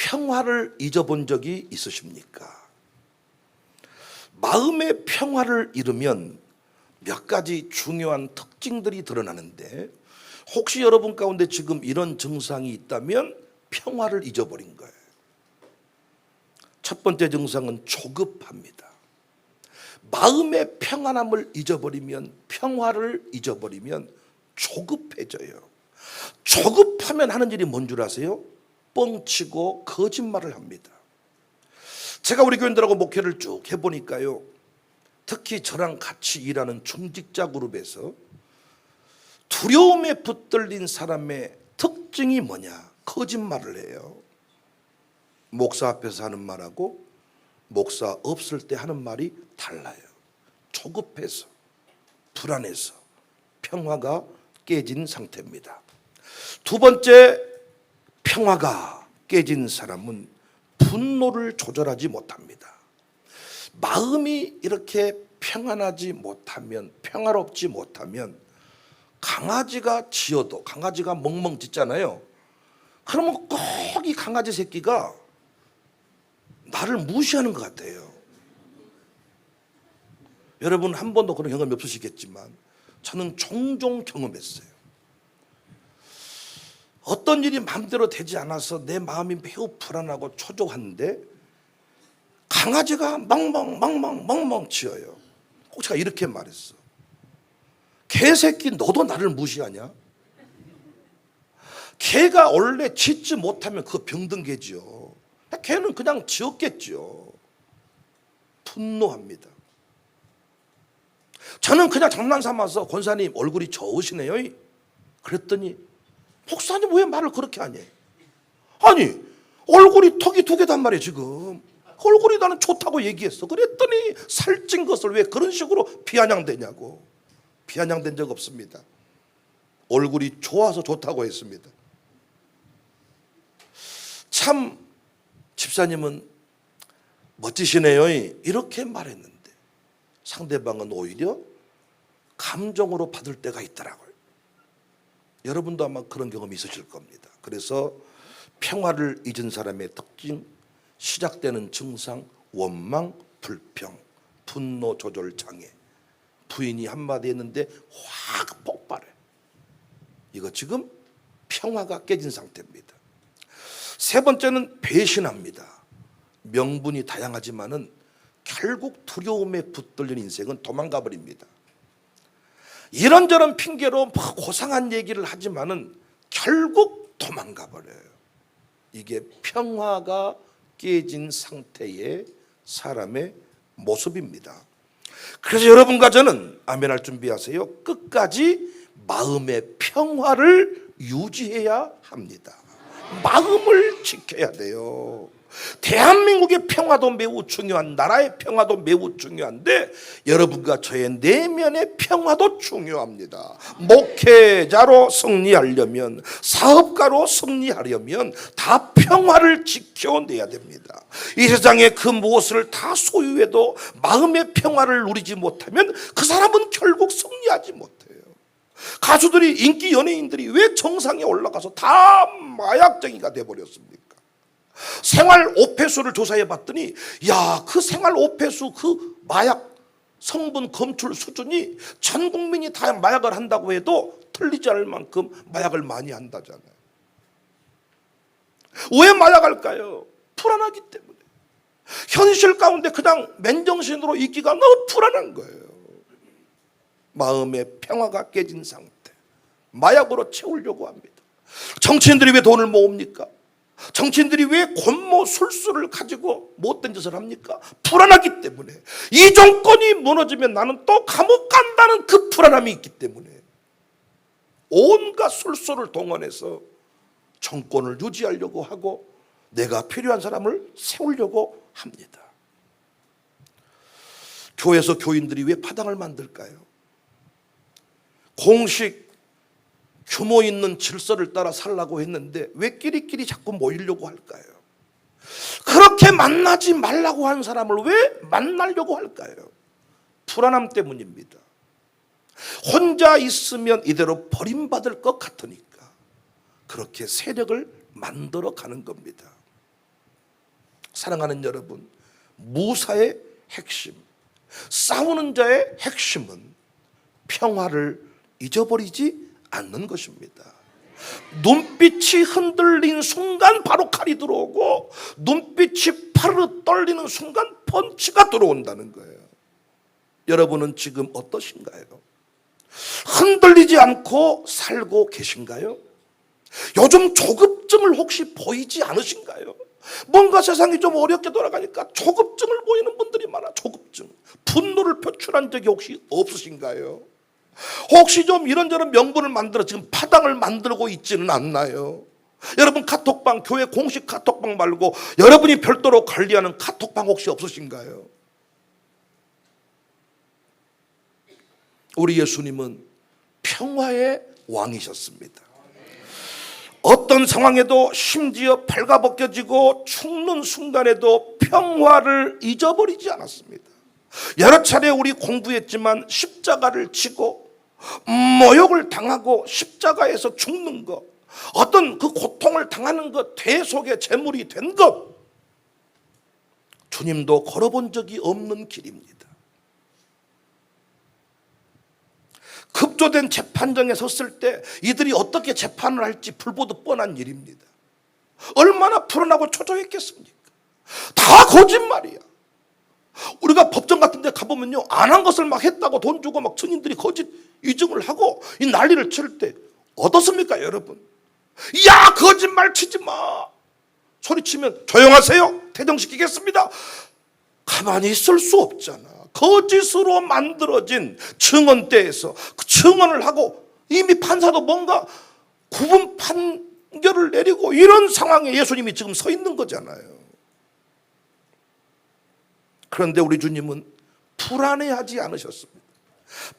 평화를 잊어본 적이 있으십니까? 마음의 평화를 잃으면 몇 가지 중요한 특징들이 드러나는데, 혹시 여러분 가운데 지금 이런 증상이 있다면 평화를 잊어버린 거예요. 첫 번째 증상은 조급합니다. 마음의 평안함을 잊어버리면, 평화를 잊어버리면 조급해져요. 조급하면 하는 일이 뭔 줄 아세요? 뻥치고 거짓말을 합니다. 제가 우리 교인들하고 목회를 쭉 해보니까요, 특히 저랑 같이 일하는 중직자 그룹에서 두려움에 붙들린 사람의 특징이 뭐냐? 거짓말을 해요. 목사 앞에서 하는 말하고 목사 없을 때 하는 말이 달라요. 조급해서, 불안해서 평화가 깨진 상태입니다. 두 번째, 평화가 깨진 사람은 분노를 조절하지 못합니다. 마음이 이렇게 평안하지 못하면, 평화롭지 못하면, 강아지가 짖어도, 강아지가 멍멍 짖잖아요. 그러면 꼭 이 강아지 새끼가 나를 무시하는 것 같아요. 여러분 한 번도 그런 경험이 없으시겠지만 저는 종종 경험했어요. 어떤 일이 마음대로 되지 않아서 내 마음이 매우 불안하고 초조한데 강아지가 멍멍 짖어요. 꼭 제가 이렇게 말했어. 개새끼, 너도 나를 무시하냐? 개가 원래 짖지 못하면 그거 병든 개지요. 개는 그냥 짖었겠죠. 분노합니다. 저는 그냥 장난 삼아서 권사님 얼굴이 좋으시네요 그랬더니 목사님 왜 말을 그렇게 하냐? 아니 얼굴이 턱이 두 개단 말이에요. 지금 얼굴이 나는 좋다고 얘기했어. 그랬더니 살찐 것을 왜 그런 식으로 비아냥대냐고. 비아냥된 적 없습니다. 얼굴이 좋아서 좋다고 했습니다. 참 집사님은 멋지시네요 이렇게 말했는데 상대방은 오히려 감정으로 받을 때가 있더라고요. 여러분도 아마 그런 경험이 있으실 겁니다. 그래서 평화를 잊은 사람의 특징, 시작되는 증상, 원망, 불평, 분노 조절 장애. 부인이 한마디 했는데 확 폭발해. 이거 지금 평화가 깨진 상태입니다. 세 번째는 배신합니다. 명분이 다양하지만은 결국 두려움에 붙들린 인생은 도망가 버립니다. 이런저런 핑계로 막 고상한 얘기를 하지만은 결국 도망가 버려요. 이게 평화가 깨진 상태의 사람의 모습입니다. 그래서 여러분과 저는 아멘할 준비하세요. 끝까지 마음의 평화를 유지해야 합니다. 마음을 지켜야 돼요. 대한민국의 평화도 매우 중요한, 나라의 평화도 매우 중요한데 여러분과 저의 내면의 평화도 중요합니다. 목회자로 승리하려면, 사업가로 승리하려면 다 평화를 지켜내야 됩니다. 이 세상에 그 무엇을 다 소유해도 마음의 평화를 누리지 못하면 그 사람은 결국 승리하지 못해요. 가수들이, 인기 연예인들이 왜 정상에 올라가서 다 마약쟁이가 돼버렸습니까? 생활 오폐수를 조사해 봤더니 그 생활 오폐수 그 마약 성분 검출 수준이 전 국민이 다 마약을 한다고 해도 틀리지 않을 만큼 마약을 많이 한다잖아요. 왜 마약할까요? 불안하기 때문에. 현실 가운데 그냥 맨정신으로 있기가 너무 불안한 거예요. 마음의 평화가 깨진 상태, 마약으로 채우려고 합니다. 정치인들이 왜 돈을 모읍니까? 정치인들이 왜 권모 술수를 가지고 못된 짓을 합니까? 불안하기 때문에. 이 정권이 무너지면 나는 또 감옥 간다는 그 불안함이 있기 때문에 온갖 술수를 동원해서 정권을 유지하려고 하고 내가 필요한 사람을 세우려고 합니다. 교회에서 교인들이 왜 파당을 만들까요? 공식 규모 있는 질서를 따라 살라고 했는데 왜 끼리끼리 자꾸 모이려고 할까요? 그렇게 만나지 말라고 한 사람을 왜 만나려고 할까요? 불안함 때문입니다. 혼자 있으면 이대로 버림받을 것 같으니까 그렇게 세력을 만들어 가는 겁니다. 사랑하는 여러분, 무사의 핵심, 싸우는 자의 핵심은 평화를 잊어버리지 않는 것입니다. 눈빛이 흔들린 순간 바로 칼이 들어오고, 눈빛이 파르르 떨리는 순간 펀치가 들어온다는 거예요. 여러분은 지금 어떠신가요? 흔들리지 않고 살고 계신가요? 요즘 조급증을 혹시 보이지 않으신가요? 뭔가 세상이 좀 어렵게 돌아가니까 조급증을 보이는 분들이 많아. 조급증, 분노를 표출한 적이 혹시 없으신가요? 혹시 좀 이런저런 명분을 만들어 지금 파당을 만들고 있지는 않나요? 여러분, 카톡방, 교회 공식 카톡방 말고 여러분이 별도로 관리하는 카톡방 혹시 없으신가요? 우리 예수님은 평화의 왕이셨습니다. 어떤 상황에도, 심지어 발가벗겨지고 죽는 순간에도 평화를 잊어버리지 않았습니다. 여러 차례 우리 공부했지만 십자가를 지고 모욕을 당하고 십자가에서 죽는 것, 어떤 그 고통을 당하는 것, 대속의 제물이 된 것, 주님도 걸어본 적이 없는 길입니다. 급조된 재판정에 섰을 때 이들이 어떻게 재판을 할지 불보듯 뻔한 일입니다. 얼마나 불안하고 초조했겠습니까? 다 거짓말이야. 우리가 법정 같은 데 가보면요, 안 한 것을 막 했다고 돈 주고 막 증인들이 거짓 위증을 하고 이 난리를 칠 때 어떻습니까, 여러분? 야, 거짓말 치지 마! 소리치면 조용하세요, 퇴정시키겠습니다. 가만히 있을 수 없잖아. 거짓으로 만들어진 증언대에서 그 증언을 하고 이미 판사도 뭔가 구분 판결을 내리고 이런 상황에 예수님이 지금 서 있는 거잖아요. 그런데 우리 주님은 불안해하지 않으셨습니다.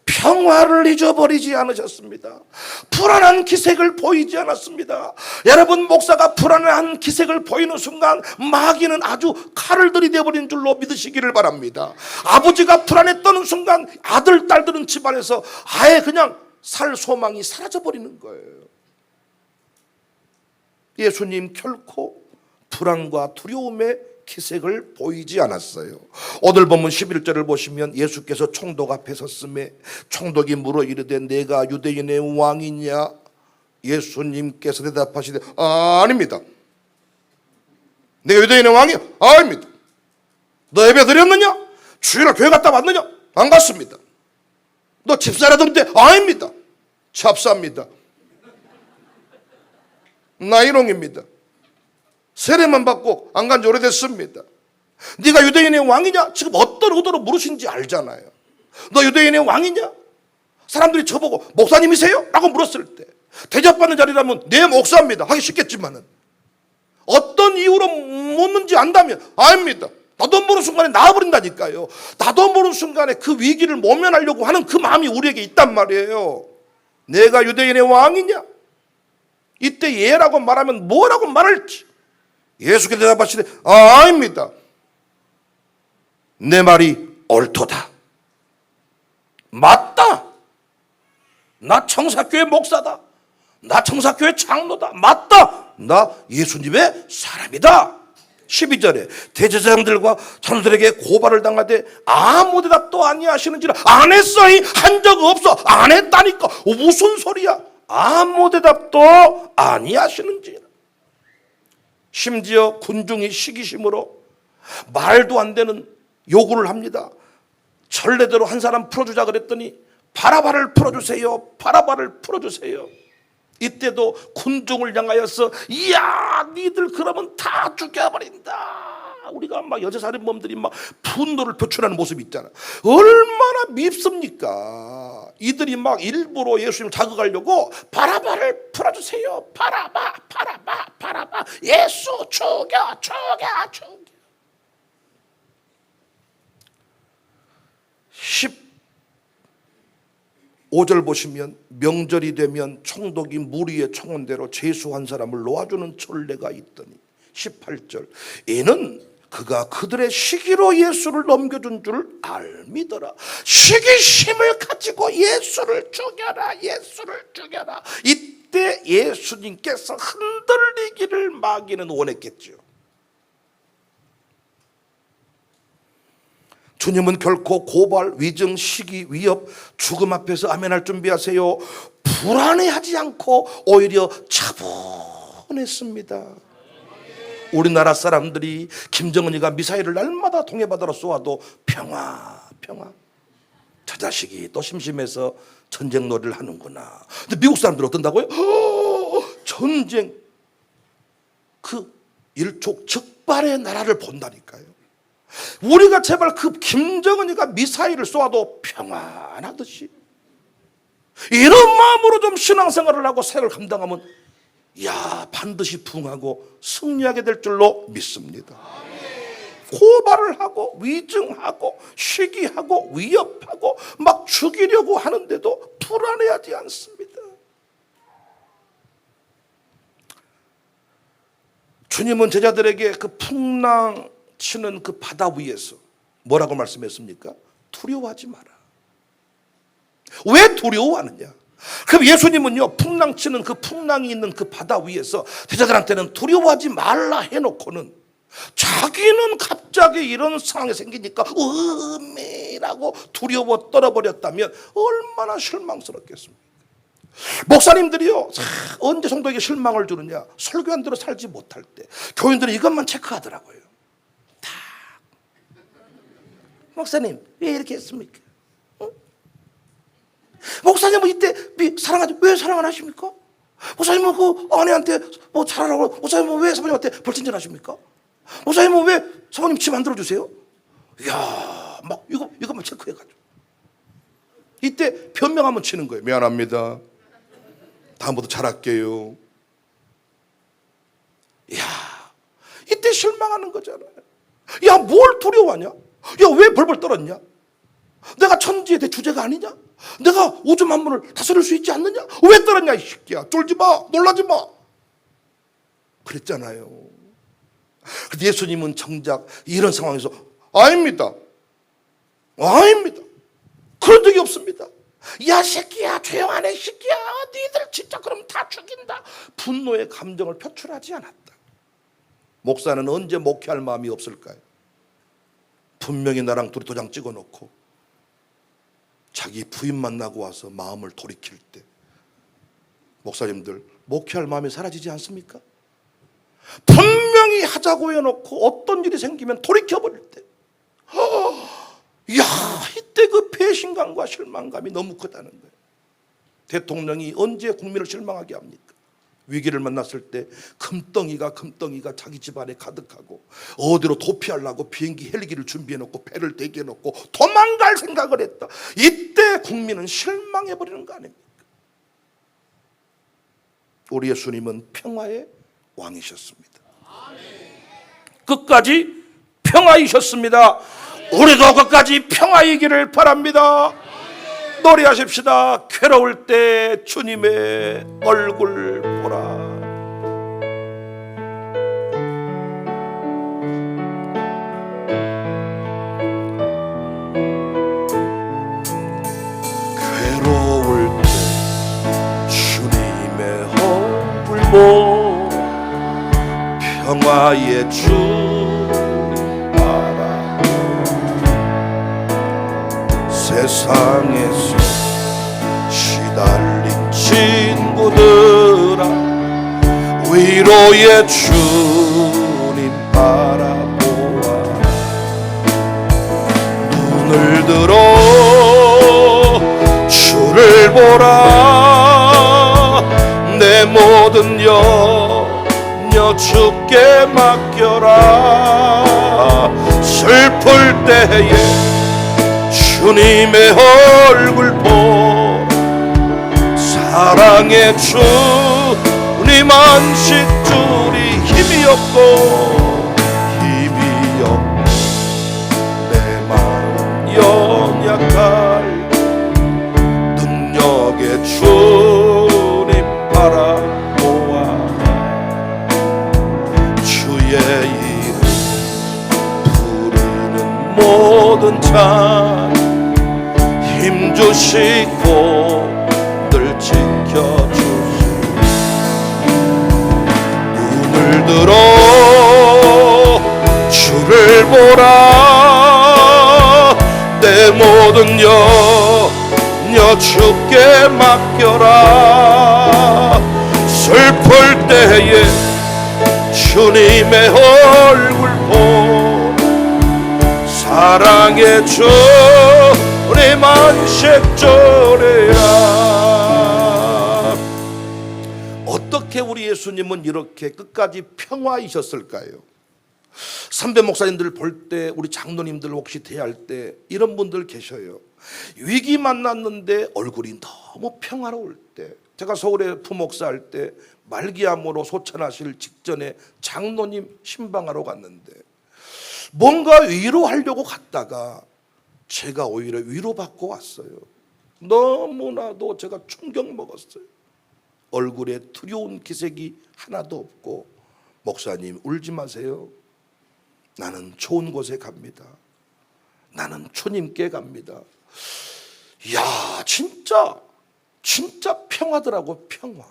평화를 잊어버리지 않으셨습니다. 불안한 기색을 보이지 않았습니다. 여러분, 목사가 불안한 기색을 보이는 순간 마귀는 아주 칼을 들이대버린 줄로 믿으시기를 바랍니다. 아버지가 불안했던 순간 아들, 딸들은 집안에서 아예 그냥 살 소망이 사라져버리는 거예요. 예수님 결코 불안과 두려움의 기색을 보이지 않았어요. 오늘 본문 11절을 보시면 예수께서 총독 앞에 섰음에 총독이 물어 이르되 내가 유대인의 왕이냐? 예수님께서 대답하시되 아닙니다. 내가 유대인의 왕이야? 아닙니다. 너 예배 드렸느냐? 주일날 교회 갔다 왔느냐? 안 갔습니다. 너 집사라던데? 아닙니다. 잡사입니다. 나이롱입니다. 세례만 받고 안 간 지 오래됐습니다. 네가 유대인의 왕이냐? 지금 어떤 의도로 물으신지 알잖아요. 너 유대인의 왕이냐? 사람들이 저보고 목사님이세요? 라고 물었을 때 대접받는 자리라면 네, 목사입니다 하기 쉽겠지만은 어떤 이유로 묻는지 안다면 아닙니다. 나도 모르는 순간에 나와버린다니까요. 나도 모르는 순간에 그 위기를 모면하려고 하는 그 마음이 우리에게 있단 말이에요. 내가 유대인의 왕이냐? 이때 예라고 말하면 뭐라고 말할지 예수께서 대답하시되 아닙니다. 내 말이 옳도다. 맞다. 나 청사교회 목사다. 나 청사교회 장로다. 맞다. 나 예수님의 사람이다. 12절에 대제사장들과 장로들에게 고발을 당하되 아무 대답도 아니하시는지라. 안 했어이. 한 적 없어. 안 했다니까. 무슨 소리야. 아무 대답도 아니하시는지라. 심지어 군중이 시기심으로 말도 안 되는 요구를 합니다. 전례대로 한 사람 풀어주자 그랬더니 바라바를 풀어주세요. 바라바를 풀어주세요. 이때도 군중을 향하여서 이야, 니들 그러면 다 죽여버린다. 우리가 막 여자살인범들이 막 분노를 표출하는 모습이 있잖아. 얼마나 밉습니까? 이들이 막 일부러 예수님을 자극하려고 바라바를 풀어주세요. 바라바, 바라바, 바라바. 예수 죽여, 죽여, 죽여. 15절 보시면 명절이 되면 총독이 무리의 청원대로 죄수 한 사람을 놓아주는 전례가 있더니 18절 이는 그가 그들의 시기로 예수를 넘겨준 줄 알미더라. 시기심을 가지고 예수를 죽여라, 예수를 죽여라. 이때 예수님께서 흔들리기를 마귀는 원했겠죠. 주님은 결코 고발, 위증, 시기, 위협, 죽음 앞에서 아멘할 준비하세요. 불안해하지 않고 오히려 차분했습니다. 우리나라 사람들이 김정은이가 미사일을 날마다 동해바다로 쏘아도 평화. 저 자식이 또 심심해서 전쟁 놀이를 하는구나. 근데 미국 사람들은 어떤다고요? 전쟁, 그 일촉즉발의 나라를 본다니까요. 우리가 제발 그 김정은이가 미사일을 쏘아도 평안하듯이 이런 마음으로 좀 신앙생활을 하고 사역을 감당하면 반드시 부응하고 승리하게 될 줄로 믿습니다. 고발을 하고 위증하고 시기하고 위협하고 막 죽이려고 하는데도 불안해하지 않습니다. 주님은 제자들에게 그 풍랑 치는 그 바다 위에서 뭐라고 말씀했습니까? 두려워하지 마라. 왜 두려워하느냐? 그럼 예수님은요, 풍랑 치는 그 풍랑이 있는 그 바다 위에서 제자들한테는 두려워하지 말라 해놓고는 자기는 갑자기 이런 상황이 생기니까 음이라고 두려워 떨어버렸다면 얼마나 실망스럽겠습니까? 목사님들이요, 언제 성도에게 실망을 주느냐? 설교한 대로 살지 못할 때. 교인들은 이것만 체크하더라고요. 다. 목사님 왜 이렇게 했습니까? 목사님은 이때 사랑하지, 왜 사랑 안 하십니까? 목사님은 그 아내한테 뭐 잘하라고, 목사님은 왜 사모님한테 불친절 하십니까? 목사님은 왜 사모님 집 만들어 주세요? 이야, 막 이것만 체크해가지고 이때 변명하면 치는 거예요. 미안합니다. 다음부터 잘할게요. 이야, 이때 실망하는 거잖아요. 야, 뭘 두려워하냐? 야, 왜 벌벌 떨었냐? 내가 천지의 대주제가 아니냐? 내가 우주 만물을 다스릴 수 있지 않느냐? 왜 떨었냐? 이 새끼야, 쫄지 마, 놀라지 마. 그랬잖아요. 근데 예수님은 정작 이런 상황에서 아닙니다. 그런 적이 없습니다. 야, 새끼야, 조용하네, 새끼야, 니들 진짜 그럼 다 죽인다. 분노의 감정을 표출하지 않았다. 목사는 언제 목회할 마음이 없을까요? 분명히 나랑 둘이 도장 찍어놓고 자기 부인 만나고 와서 마음을 돌이킬 때, 목사님들 목회할 마음이 사라지지 않습니까? 분명히 하자고 해놓고 어떤 일이 생기면 돌이켜버릴 때, 이때 그 배신감과 실망감이 너무 크다는 거예요. 대통령이 언제 국민을 실망하게 합니까? 위기를 만났을 때 금덩이가 자기 집안에 가득하고 어디로 도피하려고 비행기 헬기를 준비해놓고 배를 대기해놓고 도망갈 생각을 했다. 이때 국민은 실망해버리는 거 아닙니까? 우리 예수님은 평화의 왕이셨습니다. 끝까지 평화이셨습니다. 우리도 끝까지 평화이기를 바랍니다. 노래하십시다. 괴로울 때 주님의 얼굴 보라. 괴로울 때 주님의 얼굴 보라. 평화의 주 세상에서 시달린 친구들아, 위로의 주님 바라보아. 눈을 들어 주를 보라. 내 모든 염려 주께 맡겨라. 슬플 때에 주님의 얼굴 보라. 사랑의 주님 안식 주리. 힘이 없고 내 마음 연약할 능력의 주님 바라보아. 주의 이름 부르는 모든 찬 힘주시고 늘 지켜주시고, 눈을 들어 주를 보라. 모든 염려 주께 맡겨라. 슬플 때에 주님의 얼굴 보 사랑의 주님 안식절에야. 어떻게 우리 예수님은 이렇게 끝까지 평화이셨을까요? 선배 목사님들 볼 때, 우리 장로님들 혹시 대할 때 이런 분들 계셔요. 위기 만났는데 얼굴이 너무 평화로울 때. 제가 서울에 부목사 할 때 말기암으로 소천하실 직전에 장로님 신방하러 갔는데 뭔가 위로하려고 갔다가 제가 오히려 위로받고 왔어요. 너무나도 제가 충격 먹었어요. 얼굴에 두려운 기색이 하나도 없고, 목사님 울지 마세요. 나는 좋은 곳에 갑니다. 나는 주님께 갑니다. 이야, 진짜 평화더라고, 평화.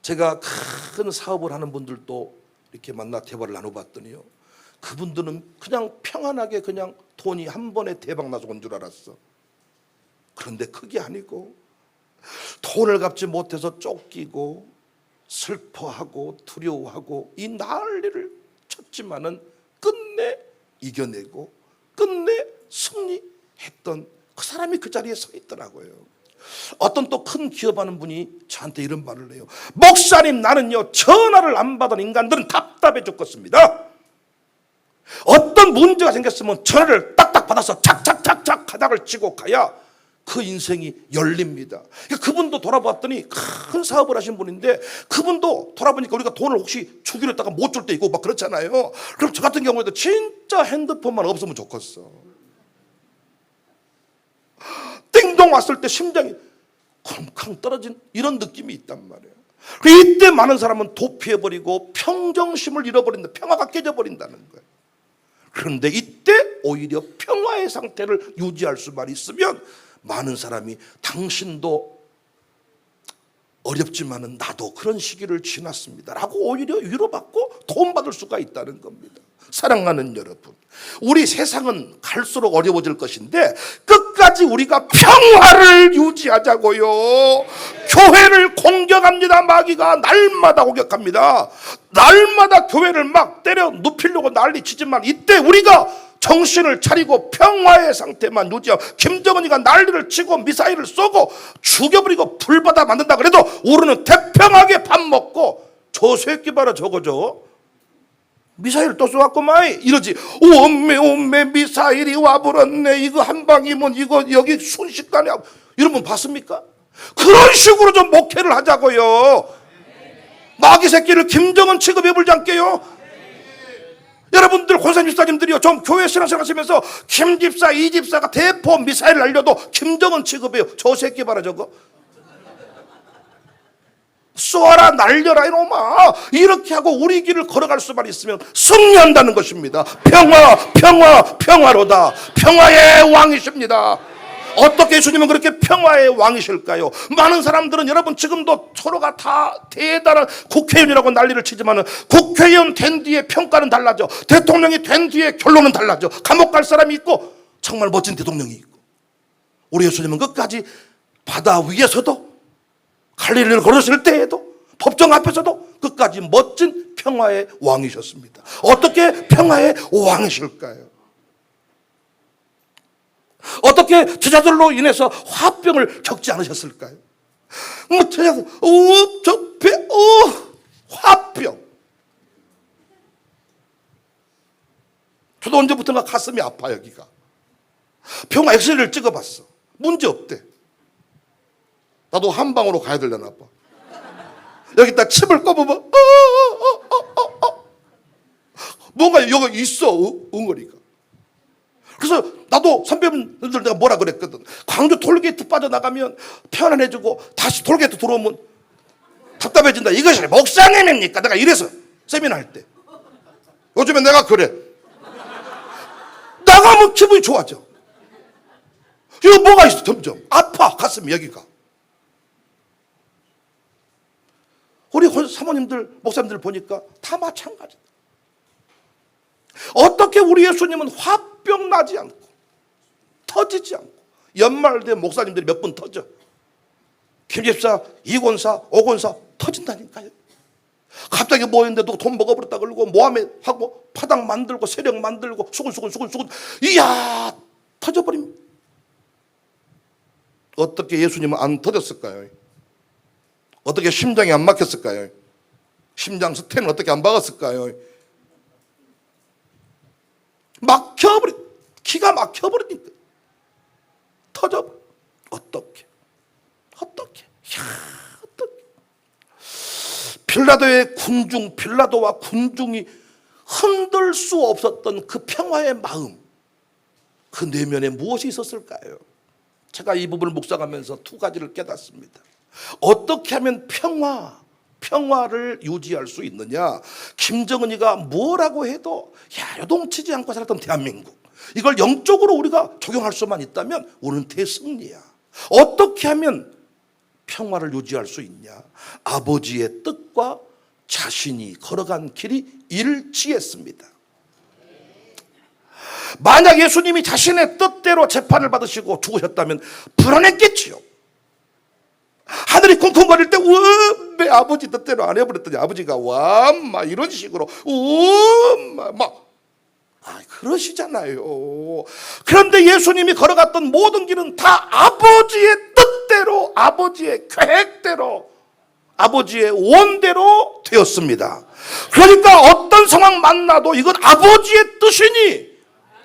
제가 큰 사업을 하는 분들도 이렇게 만나 대화를 나눠봤더니요, 그분들은 그냥 평안하게 그냥 돈이 한 번에 대박 나서 온 줄 알았어. 그런데 그게 아니고 돈을 갚지 못해서 쫓기고 슬퍼하고 두려워하고 이 난리를 쳤지만은 끝내 이겨내고 끝내 승리했던 그 사람이 그 자리에 서 있더라고요. 어떤 또 큰 기업하는 분이 저한테 이런 말을 해요. 목사님, 나는요 전화를 안 받은 인간들은 답답해 죽겠습니다. 어떤 문제가 생겼으면 전화를 딱딱 받아서 착착착착 가닥을 치고 가야 그 인생이 열립니다. 그분도 돌아봤더니 큰 사업을 하신 분인데, 그분도 돌아보니까 우리가 돈을 혹시 주기로 했다가 못 줄 때 있고 막 그렇잖아요. 그럼 저 같은 경우에도 진짜 핸드폰만 없으면 좋겠어. 띵동 왔을 때 심장이 쿵쾅 떨어진 이런 느낌이 있단 말이에요. 이때 많은 사람은 도피해버리고 평정심을 잃어버린다. 평화가 깨져버린다는 거예요. 그런데 이때 오히려 평화의 상태를 유지할 수만 있으면 많은 사람이 당신도 어렵지만은 나도 그런 시기를 지났습니다 라고 오히려 위로받고 도움받을 수가 있다는 겁니다. 사랑하는 여러분, 우리 세상은 갈수록 어려워질 것인데 끝까지 우리가 평화를 유지하자고요. 교회를 공격합니다. 마귀가 날마다 공격합니다. 날마다 교회를 막 때려 눕히려고 난리치지만 이때 우리가 정신을 차리고 평화의 상태만 유지하고, 김정은이가 난리를 치고 미사일을 쏘고 죽여버리고 불바다 만든다 그래도 우리는 태평하게 밥 먹고, 저 새끼 봐라 저거죠, 미사일 또 쏘았구만 이러지. 오메 미사일이 와버렸네. 이거 한 방이면 이거 여기 순식간에. 여러분 봤습니까? 그런 식으로 좀 목회를 하자고요. 마귀 새끼를 김정은 취급해버리지 않게요. 여러분들 권사님 집사님들이요, 좀 교회 신앙생활 하시면서 김 집사 이 집사가 대포 미사일을 날려도 김정은 취급해요. 저 새끼 봐라 저거. 쏘아라 날려라 이놈아. 이렇게 하고 우리 길을 걸어갈 수만 있으면 승리한다는 것입니다. 평화로다. 평화의 왕이십니다. 어떻게 예수님은 그렇게 평화의 왕이실까요? 많은 사람들은 여러분 지금도 서로가 다 대단한 국회의원이라고 난리를 치지만 국회의원 된 뒤에 평가는 달라져. 대통령이 된 뒤에 결론은 달라져. 감옥 갈 사람이 있고 정말 멋진 대통령이 있고. 우리 예수님은 끝까지 바다 위에서도 갈릴리를 걸으실 때에도 법정 앞에서도 끝까지 멋진 평화의 왕이셨습니다. 어떻게 평화의 왕이실까요? 어떻게 제자들로 인해서 화병을 겪지 않으셨을까요? 제자들 화병. 저도 언제부턴가 가슴이 아파. 여기가 평화 엑스레이를 찍어봤어. 문제 없대. 나도 한 방으로 가야 되려나 봐. 여기다 침을 꺼보면 뭔가 여기 있어. 웅어리가. 그래서 나도 선배님들 내가 뭐라 그랬거든. 광주 톨게이트 빠져나가면 편안해지고 다시 톨게이트 들어오면 답답해진다. 이것이 목사님입니까? 내가 이래서 세미나 할 때. 요즘에 내가 그래. 나가면 기분이 좋아져. 이거 뭐가 있어. 점점 아파 가슴이. 여기가. 우리 사모님들 목사님들 보니까 다 마찬가지다. 어떻게 우리 예수님은 화병 나지 않고 터지지 않고, 연말 되면 목사님들이 몇 분 터져. 김 집사, 이 권사, 오 권사 터진다니까요. 갑자기 모였는데도 돈 먹어버렸다 그러고 모함에 하고 파당 만들고 세력 만들고 수근수근 이야 터져버립니다. 어떻게 예수님은 안 터졌을까요? 어떻게 심장이 안 막혔을까요? 심장 스테는 어떻게 안 박았을까요? 기가 막혀버리니까 터져버려. 어떻게 어떻게 빌라도와 군중이 흔들 수 없었던 그 평화의 마음, 그 내면에 무엇이 있었을까요? 제가 이 부분을 묵상하면서 두 가지를 깨닫습니다. 어떻게 하면 평화를 유지할 수 있느냐? 김정은이가 뭐라고 해도 요동치지 않고 살았던 대한민국, 이걸 영적으로 우리가 적용할 수만 있다면 우리는 대승리야. 어떻게 하면 평화를 유지할 수 있냐? 아버지의 뜻과 자신이 걸어간 길이 일치했습니다. 만약 예수님이 자신의 뜻대로 재판을 받으시고 죽으셨다면 불안했겠지요. 하늘이 쿵쿵거릴 때 왜 아버지 뜻대로 안 해버렸더니 아버지가 막 이런 식으로 그러시잖아요. 그런데 예수님이 걸어갔던 모든 길은 다 아버지의 뜻대로, 아버지의 계획대로, 아버지의 원대로 되었습니다. 그러니까 어떤 상황 만나도 이건 아버지의 뜻이니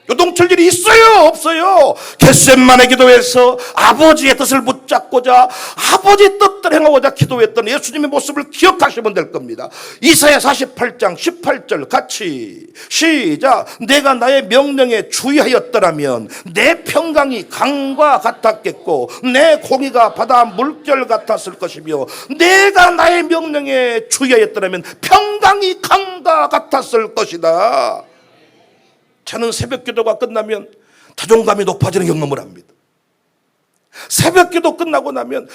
요동칠 일이 있어요, 없어요? 겟세마네 기도에서 아버지의 뜻을 붙잡고자 아버지의 뜻대로 행하고자 기도했던 예수님의 모습을 기억하시면 될 겁니다. 이사야 48장 18절 같이 시작. 내가 나의 명령에 주의하였더라면 내 평강이 강과 같았겠고 내 공의가 바다 물결 같았을 것이며, 내가 나의 명령에 주의하였더라면 평강이 강과 같았을 것이다. 저는 새벽 기도가 끝나면 자존감이 높아지는 경험을 합니다. 새벽 기도 끝나고 나면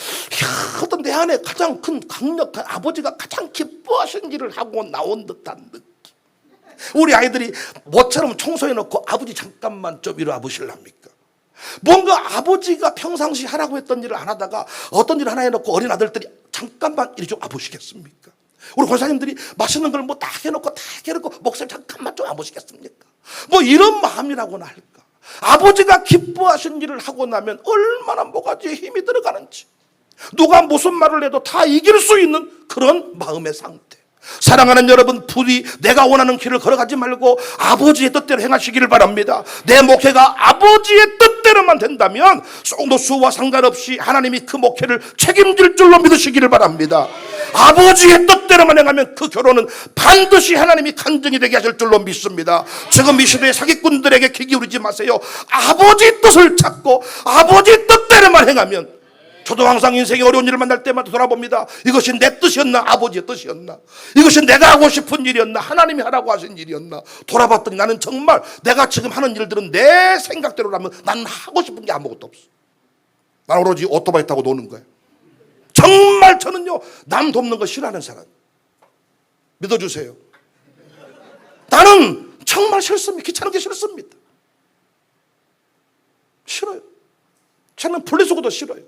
어떤 내 안에 가장 큰 강력한 아버지가 가장 기뻐하신 일을 하고 나온 듯한 느낌. 우리 아이들이 뭐처럼 청소해놓고 아버지 잠깐만 좀 이리 와보실랍니까? 뭔가 아버지가 평상시 하라고 했던 일을 안 하다가 어떤 일을 하나 해놓고 어린 아들들이 잠깐만 이리 좀 와보시겠습니까? 우리 권사님들이 맛있는 걸 다 해놓고 목사님 잠깐만 좀 와보시겠습니까? 이런 마음이라고나 할까? 아버지가 기뻐하신 일을 하고 나면 얼마나 모가지에 힘이 들어가는지, 누가 무슨 말을 해도 다 이길 수 있는 그런 마음의 상태. 사랑하는 여러분, 부디 내가 원하는 길을 걸어가지 말고 아버지의 뜻대로 행하시기를 바랍니다. 내 목회가 아버지의 뜻대로만 된다면 송도수와 상관없이 하나님이 그 목회를 책임질 줄로 믿으시기를 바랍니다. 아버지의 뜻대로만 행하면 그 결혼은 반드시 하나님이 간증이 되게 하실 줄로 믿습니다. 지금 이 시대의 사기꾼들에게 귀 기울이지 마세요. 아버지 뜻을 찾고 아버지 뜻대로만 행하면, 저도 항상 인생의 어려운 일을 만날 때마다 돌아봅니다. 이것이 내 뜻이었나, 아버지의 뜻이었나? 이것이 내가 하고 싶은 일이었나, 하나님이 하라고 하신 일이었나? 돌아봤더니 나는 정말 내가 지금 하는 일들은 내 생각대로라면 나는 하고 싶은 게 아무것도 없어. 난 오로지 오토바이 타고 노는 거야. 정말 저는요, 남 돕는 거 싫어하는 사람. 믿어주세요. 나는 정말 싫습니다. 귀찮은 게 싫습니다. 싫어요. 저는 분리수거도 싫어요.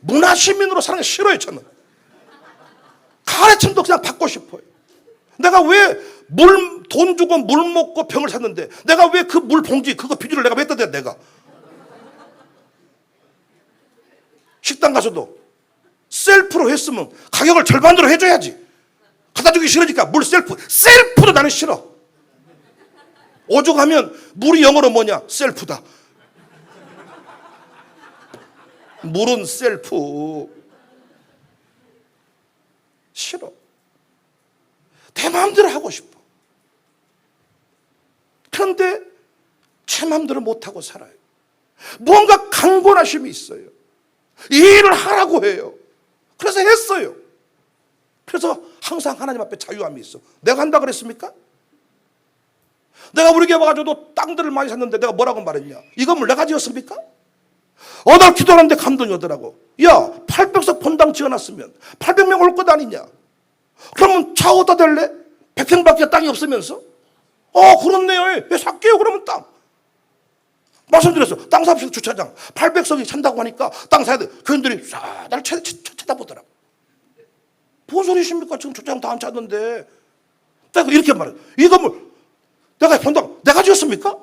문화시민으로 사는 게 싫어요. 저는 가르침도 그냥 받고 싶어요. 내가 왜 돈 주고 물 먹고 병을 샀는데 내가 왜 그 물 봉지 그거 비주를 내가 왜 뜯어야 돼? 내가 식당 가서도 셀프로 했으면 가격을 절반으로 해줘야지. 갖다 주기 싫으니까 물 셀프도 나는 싫어. 오죽하면 물이 영어로 뭐냐? 셀프다. 물은 셀프. 싫어. 내 마음대로 하고 싶어. 그런데 제 마음대로 못하고 살아요. 뭔가 강권하심이 있어요. 이 일을 하라고 해요. 그래서 했어요. 그래서 항상 하나님 앞에 자유함이 있어. 내가 한다 그랬습니까? 내가 우리 교회 와가지고 땅들을 많이 샀는데 내가 뭐라고 말했냐? 이 건물 내가 지었습니까? 나 기도하는데 감동이 오더라고. 야, 800석 본당 지어놨으면 800명 올 것 아니냐? 그러면 차 어디다 댈래? 100평밖에 땅이 없으면서? 그렇네요. 왜 살게요 그러면 땅? 말씀드렸어. 땅 삽시다 주차장 800석이 찬다고 하니까 땅 사야 돼. 교인들이 싹 나를 쳐다보더라고. 뭔 소리십니까? 지금 주차장 다 안 찼는데. 내가 이렇게 말해. 이 건물 내가 본다고 내가 지었습니까?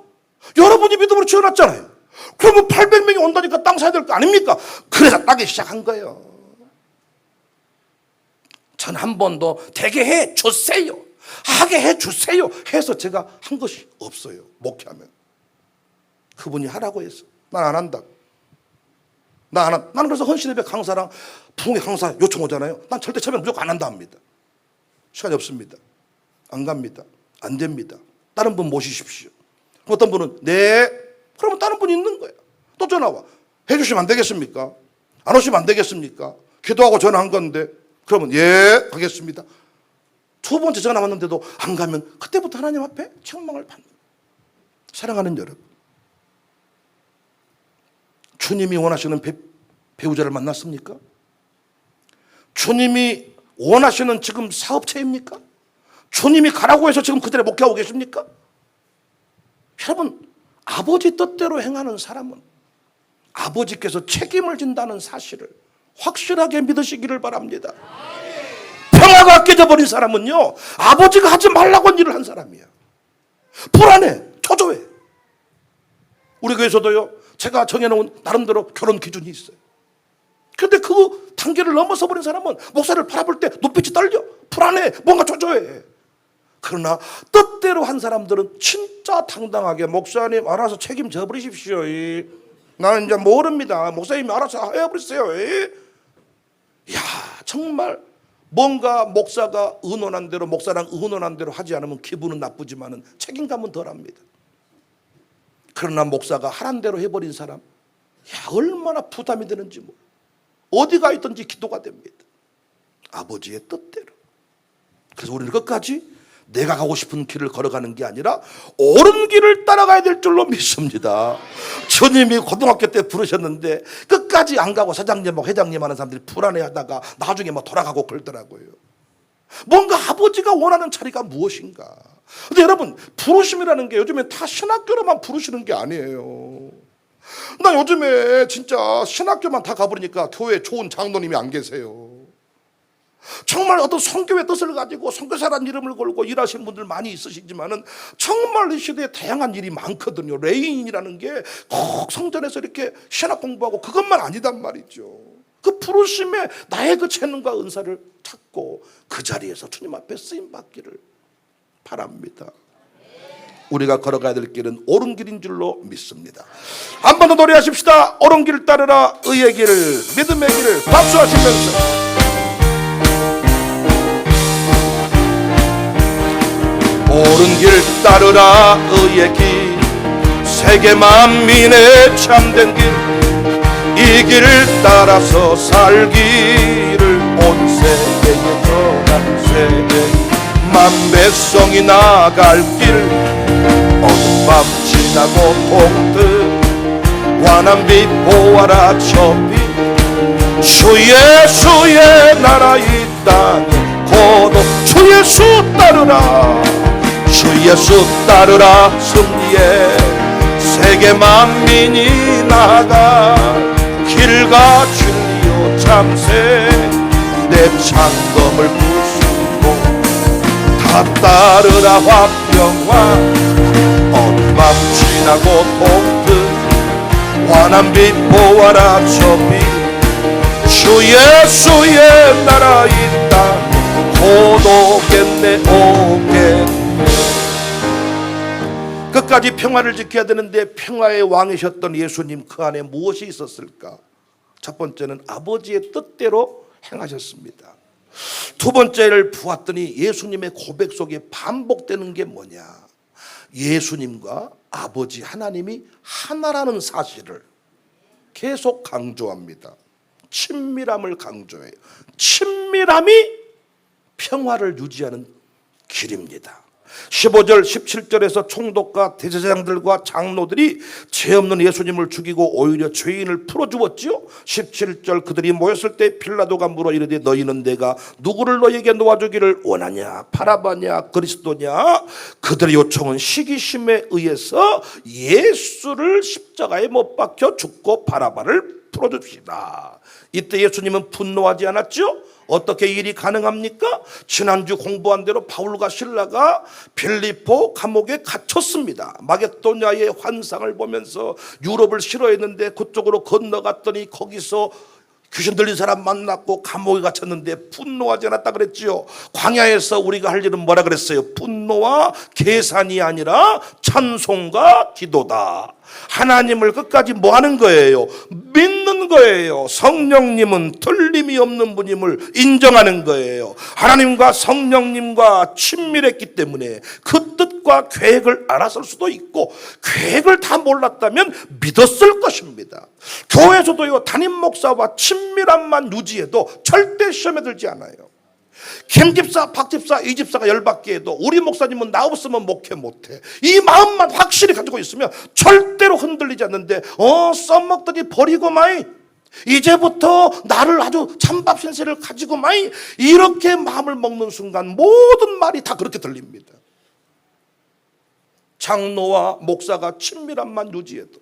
여러분이 믿음으로 지어놨잖아요. 그러면 800명이 온다니까 땅 사야 될 거 아닙니까? 그래서 따기 시작한 거예요. 전 한 번도 되게 해 주세요, 하게 해 주세요 해서 제가 한 것이 없어요. 목회하면 그분이 하라고 했어. 난 안 한다. 나는 그래서 헌신예배 강사랑 부흥회 강사 요청 오잖아요. 난 절대 참여 무조건 안 한다 합니다. 시간이 없습니다. 안 갑니다. 안 됩니다. 다른 분 모시십시오. 어떤 분은 네, 그러면 다른 분이 있는 거야. 또 전화 와. 해주시면 안 되겠습니까? 안 오시면 안 되겠습니까? 기도하고 전화한 건데. 그러면 예, 가겠습니다. 두 번째 전화 왔는데도 안 가면 그때부터 하나님 앞에 책망을 받는 거예요. 사랑하는 여러분, 주님이 원하시는 배우자를 만났습니까? 주님이 원하시는 지금 사업체입니까? 주님이 가라고 해서 지금 그대로 목회하고 계십니까? 여러분, 아버지 뜻대로 행하는 사람은 아버지께서 책임을 진다는 사실을 확실하게 믿으시기를 바랍니다. 평화가 깨져버린 사람은요, 아버지가 하지 말라고 한 일을 한 사람이야. 불안해, 초조해. 우리 교회에서도요, 제가 정해놓은 나름대로 결혼 기준이 있어요. 그런데 그 단계를 넘어서 버린 사람은 목사를 바라볼 때 눈빛이 떨려, 불안해, 뭔가 초조해. 그러나 뜻대로 한 사람들은 진짜 당당하게 목사님 알아서 책임져 버리십시오. 나는 이제 모릅니다. 목사님이 알아서 해버리세요. 야, 정말 뭔가 목사가 의논한 대로, 목사랑 의논한 대로 하지 않으면 기분은 나쁘지만은 책임감은 덜합니다. 그러나 목사가 하란 대로 해버린 사람, 야, 얼마나 부담이 되는지 몰라. 어디가 있든지 기도가 됩니다. 아버지의 뜻대로. 그래서 우리는 끝까지 내가 가고 싶은 길을 걸어가는 게 아니라 옳은 길을 따라가야 될 줄로 믿습니다. 주님이 고등학교 때 부르셨는데 끝까지 안 가고 사장님하고 회장님 하는 사람들이 불안해하다가 나중에 막 돌아가고 그러더라고요. 뭔가 아버지가 원하는 자리가 무엇인가. 근데 여러분, 부르심이라는 게 요즘에 다 신학교로만 부르시는 게 아니에요. 나 요즘에 진짜 신학교만 다 가버리니까 교회에 좋은 장로님이 안 계세요. 정말 어떤 선교의 뜻을 가지고 선교사라는 이름을 걸고 일하시는 분들 많이 있으시지만은 정말 이 시대에 다양한 일이 많거든요. 레인이라는 게 꼭 성전에서 이렇게 신학 공부하고 그것만 아니단 말이죠. 그 부르심에 나의 그 재능과 은사를 찾고 그 자리에서 주님 앞에 쓰임 받기를 바랍니다. 우리가 걸어가야 될 길은 옳은 길인 줄로 믿습니다. 한 번 더 노래하십시다. 옳은 길 따르라, 의의 길을, 믿음의 길을 박수하시면서 옳은 길 따르라, 의의 길, 세계 만민의 참된 길, 이 길을 따라서 살기를 온 세계에 떠난 세계 만백성이 나갈 길, 어둠 밤 지나고 동트 환한 빛 보아라 저 빛, 주 예수의 나라 이 땅에 고독 주 예수 따르라, 주 예수 따르라 승리에 세계 만민이 나가 길과 진리요 참새 내 창검을 부수고 다 따르라 화평화, 어둠 밤 지나고 동트 환한 빛 보아라 저 빛, 주 예수의 나라 이 땅 고독했네 오겠네. 끝까지 평화를 지켜야 되는데 평화의 왕이셨던 예수님, 그 안에 무엇이 있었을까? 첫 번째는 아버지의 뜻대로 행하셨습니다. 두 번째를 보았더니 예수님의 고백 속에 반복되는 게 뭐냐? 예수님과 아버지 하나님이 하나라는 사실을 계속 강조합니다. 친밀함을 강조해요. 친밀함이 평화를 유지하는 길입니다. 15절 17절에서 총독과 대제사장들과 장로들이 죄 없는 예수님을 죽이고 오히려 죄인을 풀어주었지요. 17절 그들이 모였을 때 빌라도가 물어 이르되 너희는 내가 누구를 너희에게 놓아주기를 원하냐, 바라바냐, 그리스도냐. 그들의 요청은 시기심에 의해서 예수를 십자가에 못 박혀 죽고 바라바를 풀어줍시다. 이때 예수님은 분노하지 않았죠. 어떻게 일이 가능합니까? 지난주 공부한 대로 바울과 실라가 빌립보 감옥에 갇혔습니다. 마게도냐의 환상을 보면서 유럽을 싫어했는데 그쪽으로 건너갔더니 거기서 귀신 들린 사람 만났고 감옥에 갇혔는데 분노하지 않았다 그랬지요. 광야에서 우리가 할 일은 뭐라 그랬어요? 분노와 계산이 아니라 찬송과 기도다. 하나님을 끝까지 뭐 하는 거예요? 믿는 거예요. 성령님은 틀림이 없는 분임을 인정하는 거예요. 하나님과 성령님과 친밀했기 때문에 그 뜻과 계획을 알았을 수도 있고 계획을 다 몰랐다면 믿었을 것입니다. 교회에서도요, 담임 목사와 친밀함만 유지해도 절대 시험에 들지 않아요. 김 집사, 박 집사, 이 집사가 열받게 해도 우리 목사님은 나 없으면 목회 못해. 이 마음만 확실히 가지고 있으면 절대로 흔들리지 않는데 썸먹들이 버리고 마이, 이제부터 나를 아주 찬밥 신세를 가지고 마이, 이렇게 마음을 먹는 순간 모든 말이 다 그렇게 들립니다. 장로와 목사가 친밀함만 유지해도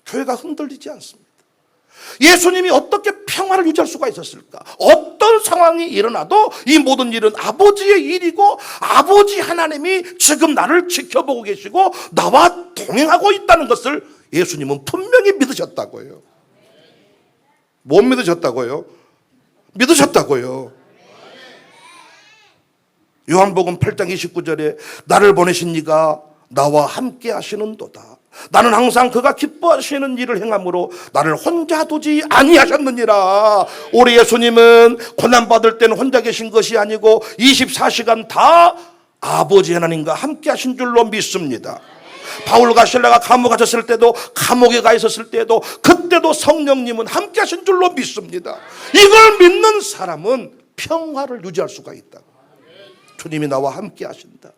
교회가 흔들리지 않습니다. 예수님이 어떻게 평화를 유지할 수가 있었을까? 어떤 상황이 일어나도 이 모든 일은 아버지의 일이고 아버지 하나님이 지금 나를 지켜보고 계시고 나와 동행하고 있다는 것을 예수님은 분명히 믿으셨다고요. 못 믿으셨다고요? 믿으셨다고요. 요한복음 8장 29절에 나를 보내신 이가 나와 함께 하시는도다. 나는 항상 그가 기뻐하시는 일을 행함으로 나를 혼자 두지 아니하셨느니라. 우리 예수님은 고난받을 때는 혼자 계신 것이 아니고 24시간 다 아버지 하나님과 함께 하신 줄로 믿습니다. 바울과 실라가 감옥에 갇혔을 때도, 감옥에 가 있었을 때도, 그때도 성령님은 함께 하신 줄로 믿습니다. 이걸 믿는 사람은 평화를 유지할 수가 있다. 주님이 나와 함께 하신다.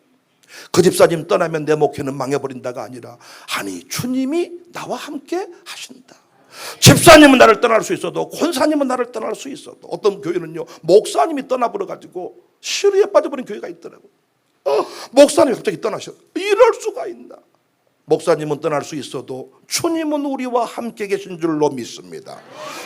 그 집사님 떠나면 내 목회는 망해버린다가 아니라, 아니 주님이 나와 함께 하신다. 집사님은 나를 떠날 수 있어도, 권사님은 나를 떠날 수 있어도, 어떤 교회는요 목사님이 떠나버려가지고 시리에 빠져버린 교회가 있더라고요. 목사님이 갑자기 떠나셔. 이럴 수가 있나. 목사님은 떠날 수 있어도 주님은 우리와 함께 계신 줄로 믿습니다.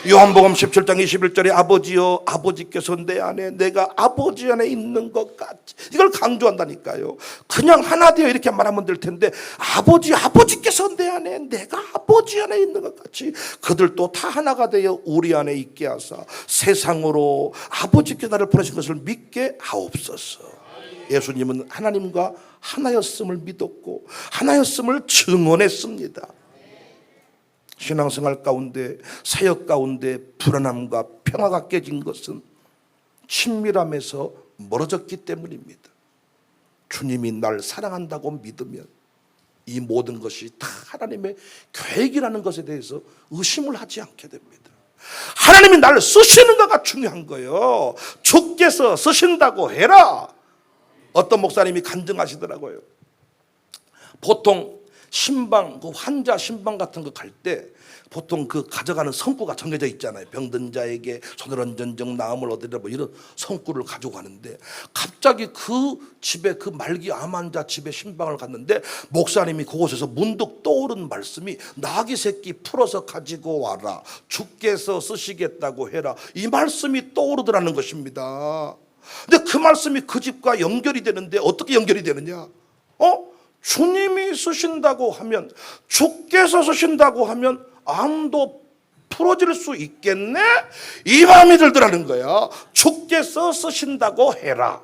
요한복음 17장 21절에 아버지여, 아버지께서 내 안에, 내가 아버지 안에 있는 것 같이, 이걸 강조한다니까요. 그냥 하나 되어 이렇게 말하면 될 텐데, 아버지께서 내 안에, 내가 아버지 안에 있는 것 같이 그들도 다 하나가 되어 우리 안에 있게 하사 세상으로 아버지께 나를 보내신 것을 믿게 하옵소서. 예수님은 하나님과 하나였음을 믿었고 하나였음을 증언했습니다. 신앙생활 가운데, 사역 가운데 불안함과 평화가 깨진 것은 친밀함에서 멀어졌기 때문입니다. 주님이 날 사랑한다고 믿으면 이 모든 것이 다 하나님의 계획이라는 것에 대해서 의심을 하지 않게 됩니다. 하나님이 나를 쓰시는 거가 중요한 거예요. 주께서 쓰신다고 해라. 어떤 목사님이 간증하시더라고요. 보통 신방, 그 환자 신방 같은 거 갈 때 보통 그 가져가는 성구가 정해져 있잖아요. 병든 자에게 손을 얹은 나음을 얻으리라, 뭐 이런 성구를 가지고 가는데, 갑자기 그 집에, 그 말기 암 환자 집에 신방을 갔는데 목사님이 그곳에서 문득 떠오른 말씀이 나귀 새끼 풀어서 가지고 와라, 주께서 쓰시겠다고 해라, 이 말씀이 떠오르더라는 것입니다. 근데 그 말씀이 그 집과 연결이 되는데 어떻게 연결이 되느냐? 주님이 쓰신다고 하면, 주께서 쓰신다고 하면 암도 풀어질 수 있겠네? 이 마음이 들더라는 거야. 주께서 쓰신다고 해라.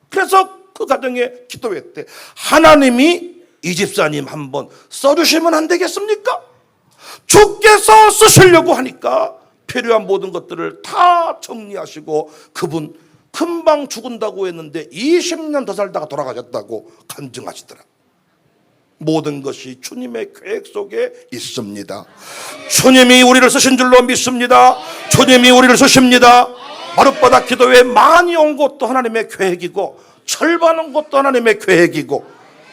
그래서 그 가정에 기도했대. 하나님이 이 집사님 한번 써주시면 안 되겠습니까? 주께서 쓰시려고 하니까 필요한 모든 것들을 다 정리하시고, 그분 금방 죽은다고 했는데 20년 더 살다가 돌아가셨다고 간증하시더라. 모든 것이 주님의 계획 속에 있습니다. 주님이 우리를 쓰신 줄로 믿습니다. 주님이 우리를 쓰십니다. 마룻바닥 기도회 많이 온 것도 하나님의 계획이고, 절반은 것도 하나님의 계획이고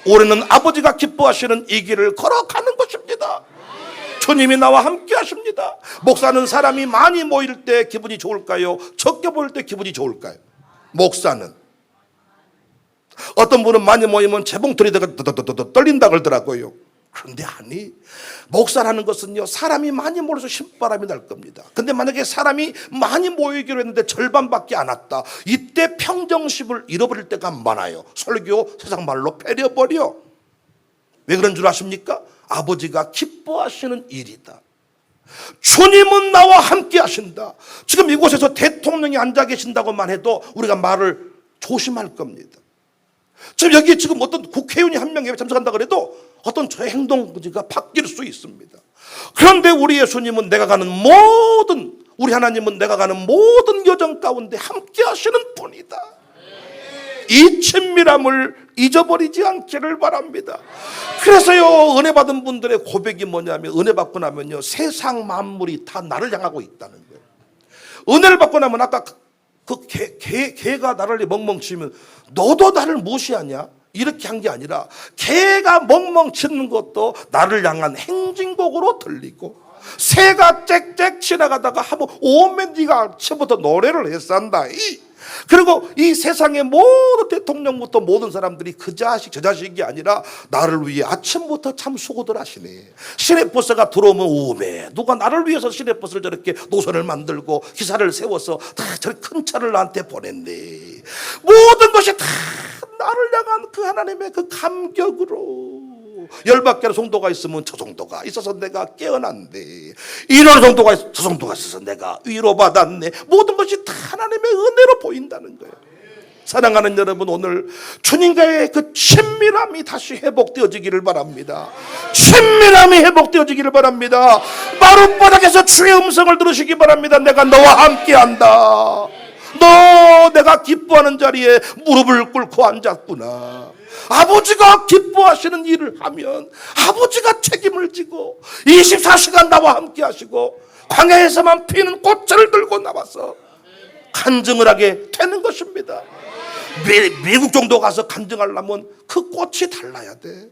올해는 아버지가 기뻐하시는 이 길을 걸어가는 것입니다. 주님이 나와 함께 하십니다. 목사는 사람이 많이 모일 때 기분이 좋을까요? 적게 모일 때 기분이 좋을까요? 목사는 어떤 분은 많이 모이면 재봉틀이 떨린다 그러더라고요. 그런데 아니, 목사라는 것은요, 사람이 많이 모여서 신바람이 날 겁니다. 근데 만약에 사람이 많이 모이기로 했는데 절반밖에 안 왔다, 이때 평정심을 잃어버릴 때가 많아요. 설교 세상 말로 패려버려. 왜 그런 줄 아십니까? 아버지가 기뻐하시는 일이다. 주님은 나와 함께 하신다. 지금 이곳에서 대통령이 앉아 계신다고만 해도 우리가 말을 조심할 겁니다. 지금 여기 지금 어떤 국회의원이 한 명이 참석한다 그래도 어떤 저의 행동가 바뀔 수 있습니다. 그런데 우리 예수님은 내가 가는 모든, 우리 하나님은 내가 가는 모든 여정 가운데 함께 하시는 분이다. 이 친밀함을 잊어버리지 않기를 바랍니다. 그래서요, 은혜 받은 분들의 고백이 뭐냐면, 은혜 받고 나면요, 세상 만물이 다 나를 향하고 있다는 거예요. 은혜를 받고 나면 아까 그 개가 나를 멍멍치면 너도 나를 무시하냐? 이렇게 한 게 아니라 개가 멍멍치는 것도 나를 향한 행진곡으로 들리고, 새가 짹짹 지나가다가 한번 오면 네가 아침부터 노래를 했산다. 그리고 이 세상의 모든 대통령부터 모든 사람들이 그 자식 저 자식이 아니라 나를 위해 아침부터 참 수고들 하시네. 시내버스가 들어오면 오메, 누가 나를 위해서 시내버스를 저렇게 노선을 만들고 기사를 세워서 다 저렇게 큰 차를 나한테 보냈네. 모든 것이 다 나를 향한 그 하나님의 그 감격으로. 열받게 하는 성도가 있으면 저 성도가 있어서 내가 깨어났네. 이런 성도가 있어서 저 성도가 있어서 내가 위로받았네. 모든 것이 다 하나님의 은혜로 보인다는 거예요. 사랑하는 여러분, 오늘 주님과의 그 친밀함이 다시 회복되어지기를 바랍니다. 친밀함이 회복되어지기를 바랍니다. 마룻바닥에서 주의 음성을 들으시기 바랍니다. 내가 너와 함께한다. 너 내가 기뻐하는 자리에 무릎을 꿇고 앉았구나. 아버지가 기뻐하시는 일을 하면 아버지가 책임을 지고 24시간 나와 함께 하시고 광야에서만 피는 꽃을 들고 나와서 간증을 하게 되는 것입니다. 미국 정도 가서 간증하려면 그 꽃이 달라야 돼.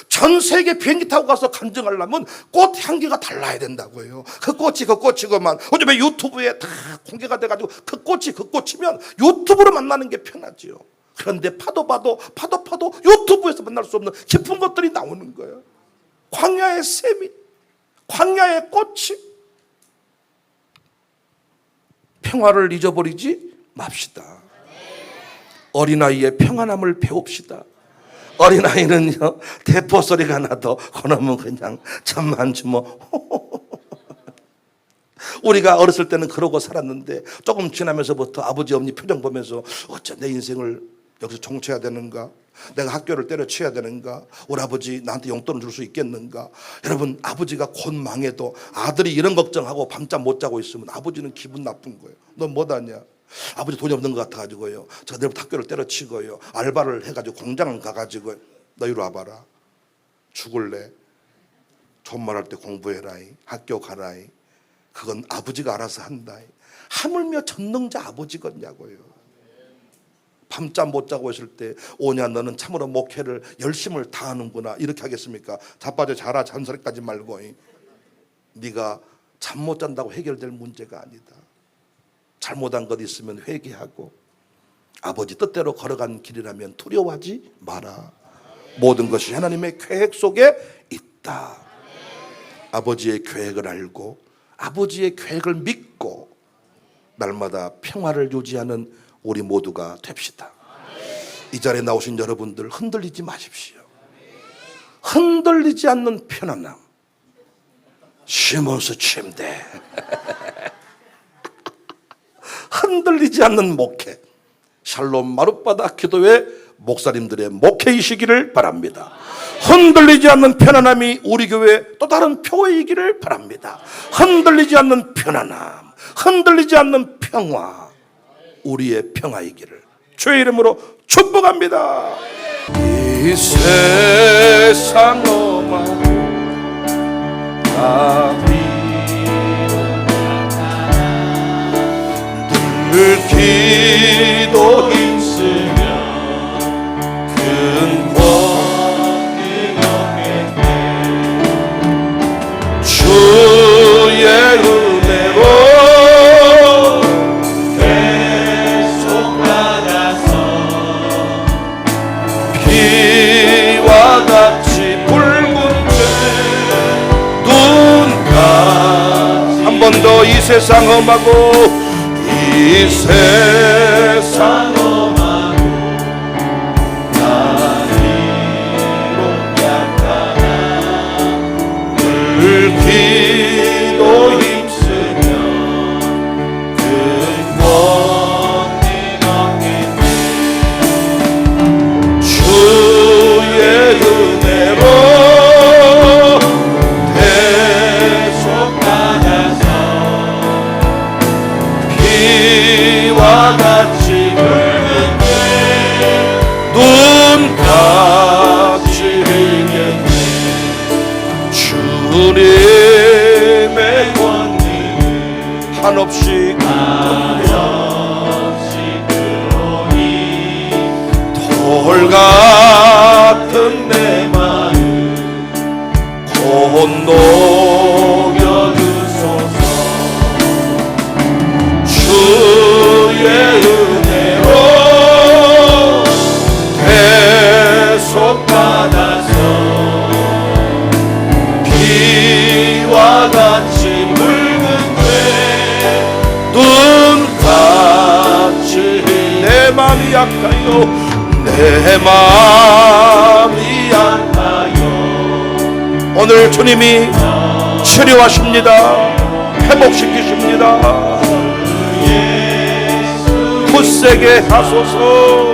전 세계 비행기 타고 가서 간증하려면 꽃 향기가 달라야 된다고요. 그 꽃이고만 요즘에 유튜브에 다 공개가 돼가지고 그 꽃이면 유튜브로 만나는 게 편하지요. 그런데 파도 유튜브에서 만날 수 없는 깊은 것들이 나오는 거예요. 광야의 샘이, 광야의 꽃이. 평화를 잊어버리지 맙시다. 어린아이의 평안함을 배웁시다. 어린아이는요, 대포 소리가 나도 그놈은 그냥 잠만 주뭐. 우리가 어렸을 때는 그러고 살았는데 조금 지나면서부터 아버지 어머니 표정 보면서 어째 내 인생을 여기서 종쳐야 되는가? 내가 학교를 때려치워야 되는가? 우리 아버지 나한테 용돈을 줄 수 있겠는가? 여러분, 아버지가 곧 망해도 아들이 이런 걱정하고 밤잠 못 자고 있으면 아버지는 기분 나쁜 거예요. 넌 뭐하냐? 아버지 돈이 없는 것 같아가지고요, 제가 내일부터 학교를 때려치고요, 알바를 해가지고 공장 가가지고 너 이리 와봐라. 죽을래? 존말할 때 공부해라. 학교 가라. 그건 아버지가 알아서 한다. 하물며 전능자 아버지겠냐고요. 밤잠 못 자고 있을 때 오냐 너는 참으로 목회를 열심을 다하는구나 이렇게 하겠습니까? 자빠져 자라 잔소리까지 말고. 네가 잠 못 잔다고 해결될 문제가 아니다. 잘못한 것 있으면 회개하고 아버지 뜻대로 걸어간 길이라면 두려워하지 마라. 모든 것이 하나님의 계획 속에 있다. 아버지의 계획을 알고 아버지의 계획을 믿고 날마다 평화를 유지하는 우리 모두가 됩시다. 이 자리에 나오신 여러분들 흔들리지 마십시오. 흔들리지 않는 편안함. 시몬스 침대. 흔들리지 않는 목회. 샬롬 마룻바닥 기도회 목사님들의 목회이시기를 바랍니다. 흔들리지 않는 편안함이 우리 교회 또 다른 표이기를 바랍니다. 흔들리지 않는 편안함, 흔들리지 않는 평화, 우리의 평화이기를 주의 이름으로 축복합니다. 이 세상 오만 늘 기도 힘쓰며 세상 험하고 이 세상 험하고 나 비록 약하나 늘 기도 힘쓰며 근본이 없겠네. 주의 은혜로 대속받아서 비와 같이 붉은 눈 같이 흘겠네. 주님의 권능 한없이 들어오니 돌 같은 내 마음 곧 녹여주소서. 주의 은혜로 대속받아서 비와 같이 붉은 눈 같이 내 마음이 약하여 내 마음이 약하여 오늘 주님이 치료하십니다. 회복시키십니다. 굳세게 하소서.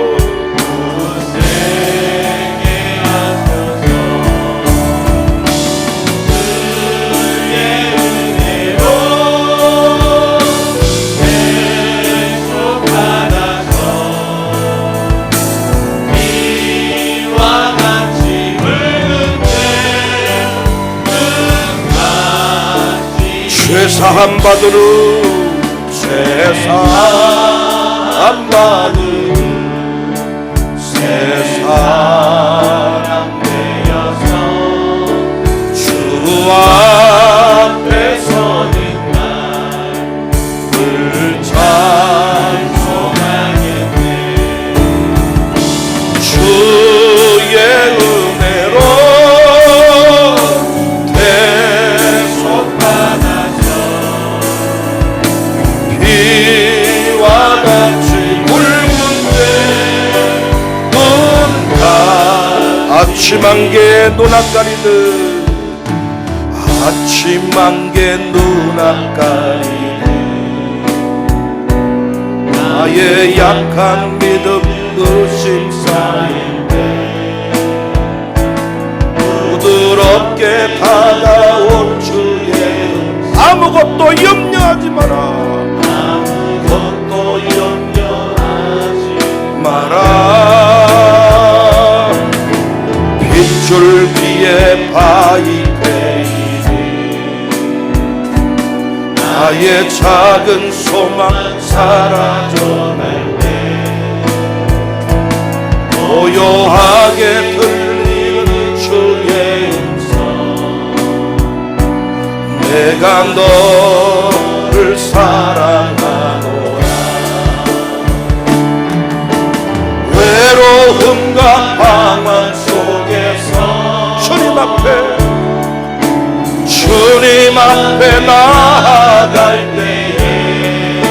죄사함 받으러 죄사함 받으러 새 사람 되어서 주 앞에 서는 날 늘 찬송하겠네. 주의 은혜로 아침 안개 눈앞 가리듯 아침 안개 눈앞 가리듯 나의 약한 믿음 의심사인데 부드럽게 다가온 주의 아무것도 염려하지 마라. 아무것도 염려하지 마라. 빗줄기에 바위되이니 나의 작은 소망 사라져갈 때 고요하게 들리는 주의 음성 내가 너를 사랑하노라. 외로움과 방황 속에서 주님 앞에 나아갈 때에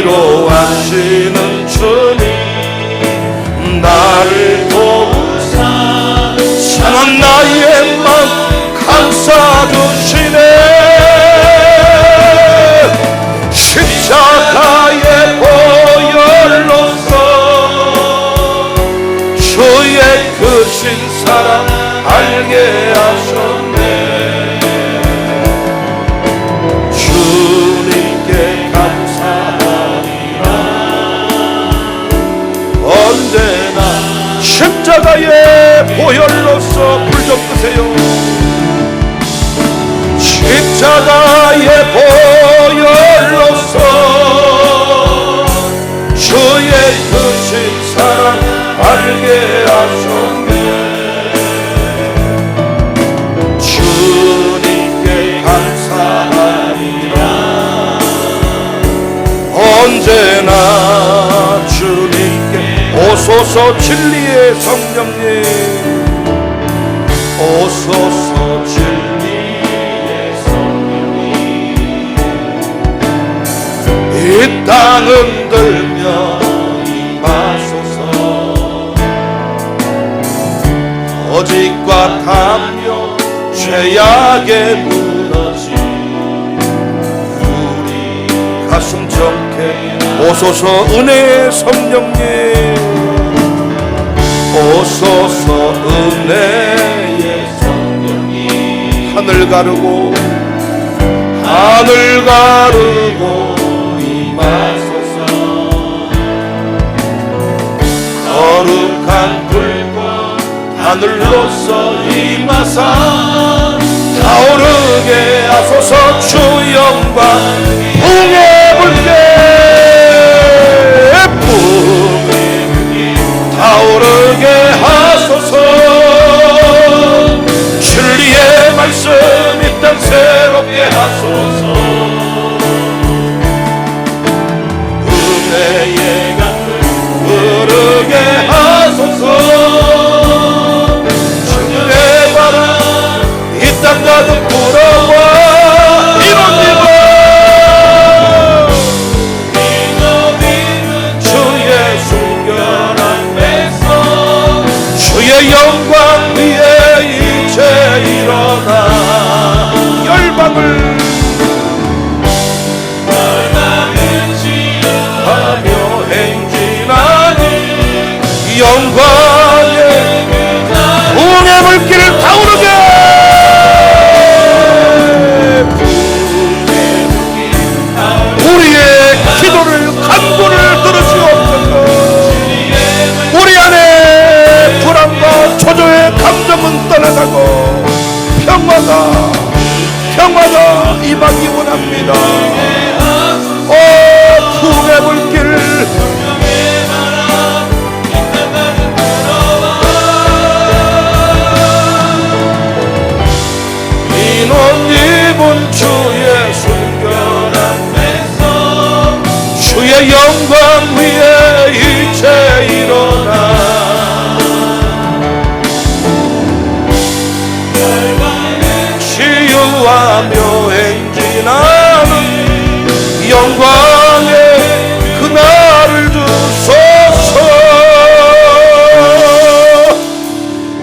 위로하시는 주님 나를 도우사 상한 나의 마음 감싸주시네. 십자가의 보혈로서 주의 크신 사랑 알게 하셨네. 주님께 감사하리라. 언제나 십자가의 보혈로서 불 좀 끄세요. 십자가의 보혈로서 주의 크신 사랑 알게 하셨네. 주님께 감사하리라. 언제나 주님께 오소서 진리의 성령님 오소서 진리의 성령님 이 땅 흔들며 임하소서. 거짓과 탐욕 죄악에 무너진 우리 가슴 적게 오소서. 은혜의 성령님 오소서. 은혜의 성령님 하늘 가르고 임하소서. 거룩한 불과 하늘로서 임하사 타오르게 하소서. 주 영광 붕의 불길 타오르게 하소서. 진리의 말씀 이 땅 새롭게 하소서. 은혜의 강을 흐르게 하소서. 주의 바람 이 땅 가득 불어와 이놈이는 주의 순결 앞에서 주의 영광 위에 이제 일어나 열방을 하며 행진하니 영광의 붕의 물길을 타오르게 우리의 기도를 간구를 들으시옵소서. 우리 안에 불안과 초조의 감정은 떠나가고 평화가 임하기 원합니다. 오 붕의 물길 이non 입은 주의 순결 앞에서 주의 영광 위에 이제 일어나 치유하며